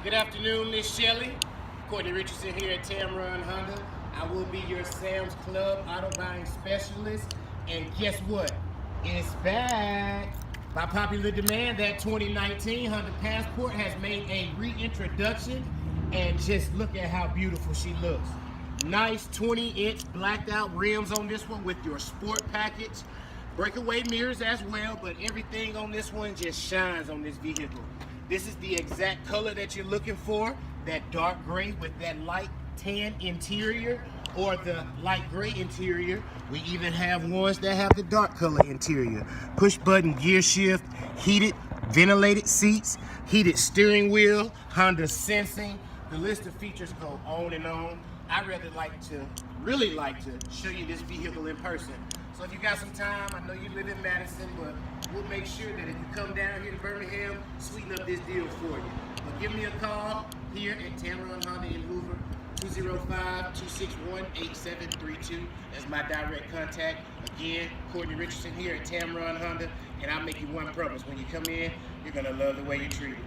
Good afternoon, Miss Shelley. Courtney Richardson here at Tameron Honda. I will be your Sam's Club auto buying specialist. And guess what? It's back. By popular demand, that 2019 Honda Passport has made a reintroduction. And just look at how beautiful she looks. Nice 20-inch blacked out rims on this one with your sport package. Breakaway mirrors as well, but everything on this one just shines on this vehicle. This is the exact color that you're looking for, that dark gray with that light tan interior or the light gray interior. We even have ones that have the dark color interior. Push button gear shift, heated ventilated seats, heated steering wheel, Honda sensing. The list of features go on and on. I really like to show you this vehicle in person. So if you got some time, I know you live in Madison, but we'll make sure that if you come down here to Birmingham, sweeten up this deal for you. But give me a call here at Tameron Honda in Hoover, 205-261-8732. That's my direct contact. Again, Courtney Richardson here at Tameron Honda, and I'll make you one promise. When you come in, you're gonna love the way you're treated.